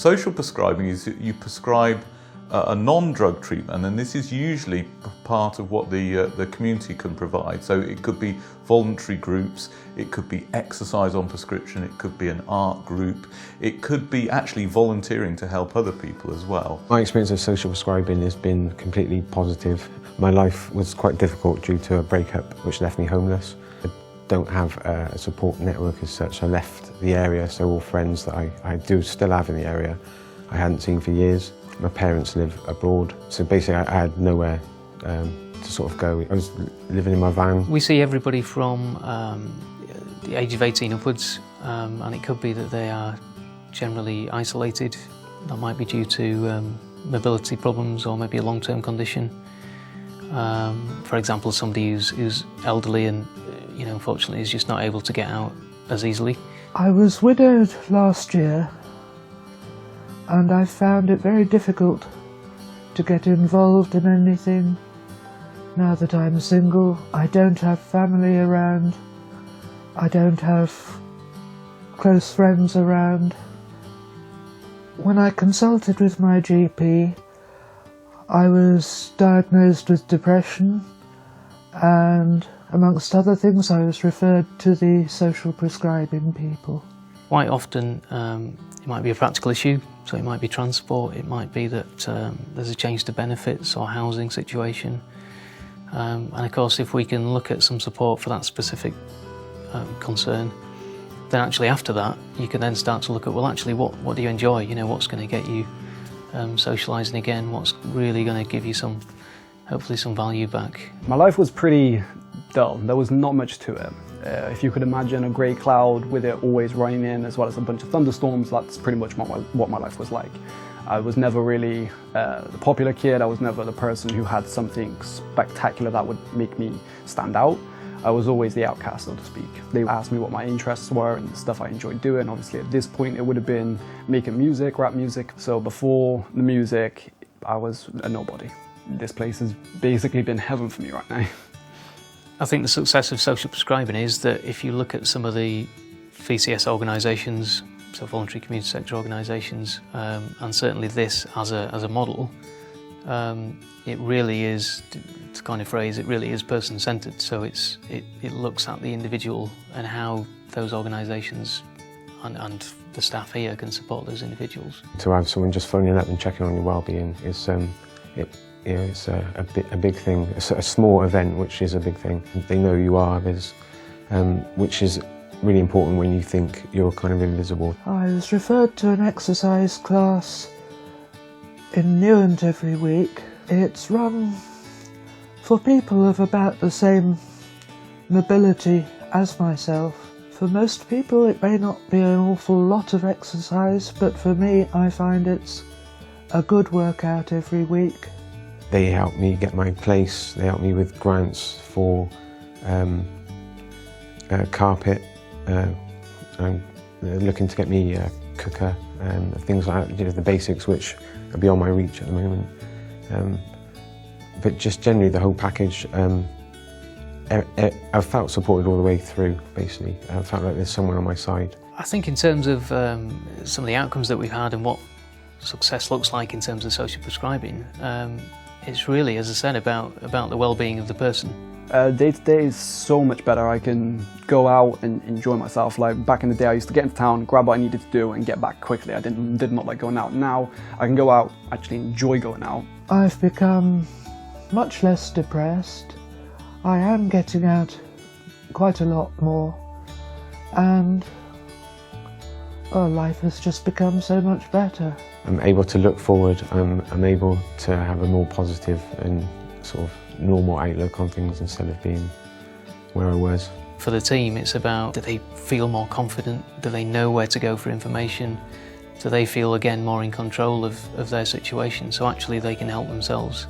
Social prescribing is that you prescribe a non-drug treatment, and this is usually part of what the community can provide. So it could be voluntary groups, it could be exercise on prescription, it could be an art group, it could be actually volunteering to help other people as well. My experience of social prescribing has been completely positive. My life was quite difficult due to a breakup which left me homeless. I don't have a support network as such. I left the area, so all friends that I do still have in the area I hadn't seen for years. My parents live abroad, so basically I had nowhere to sort of go. I was living in my van. We see everybody from the age of 18 upwards, and it could be that they are generally isolated. That might be due to mobility problems or maybe a long-term condition. For example, somebody who's elderly and unfortunately is just not able to get out as easily. I was widowed last year, and I found it very difficult to get involved in anything. Now that I'm single, I don't have family around, I don't have close friends around. When I consulted with my GP, I was diagnosed with depression, and amongst other things I was referred to the social prescribing people. Quite often it might be a practical issue, so it might be transport, it might be that there's a change to benefits or housing situation. And of course, if we can look at some support for that specific concern, then actually after that you can then start to look at, well, actually what do you enjoy? What's going to get you socialising again? What's really going to give you hopefully some value back? My life was pretty dull. There was not much to it. If you could imagine a grey cloud with it always raining in, as well as a bunch of thunderstorms, that's pretty much what my life was like. I was never really the popular kid. I was never the person who had something spectacular that would make me stand out. I was always the outcast, so to speak. They asked me what my interests were and the stuff I enjoyed doing. Obviously at this point it would have been making music, rap music. So before the music, I was a nobody. This place has basically been heaven for me right now. I think the success of social prescribing is that if you look at some of the VCS organisations, so voluntary community sector organisations, and certainly this as a model, it really is, to kind of phrase, it really is person-centred. So it looks at the individual and how those organisations and the staff here can support those individuals. To have someone just phoning up and checking on your well-being is it's a big thing. It's a small event, which is a big thing. They know who you are, which is really important when you think you're kind of invisible. I was referred to an exercise class in Newent every week. It's run for people of about the same mobility as myself. For most people it may not be an awful lot of exercise, but for me I find it's a good workout every week. They help me get my place, they help me with grants for carpet. I'm looking to get me a cooker and things like that, the basics which are beyond my reach at the moment. But just generally the whole package, I've felt supported all the way through, basically. I felt like there's someone on my side. I think in terms of some of the outcomes that we've had and what success looks like in terms of social prescribing, it's really, as I said, about the well-being of the person. Day-to-day is so much better. I can go out and enjoy myself. Like back in the day I used to get into town, grab what I needed to do and get back quickly. I did not like going out. Now I can go out, actually enjoy going out. I've become much less depressed. I am getting out quite a lot more, and life has just become so much better. I'm able to look forward, I'm able to have a more positive and sort of normal outlook on things instead of being where I was. For the team, it's about, do they feel more confident? Do they know where to go for information? Do they feel, again, more in control of their situation, so actually they can help themselves?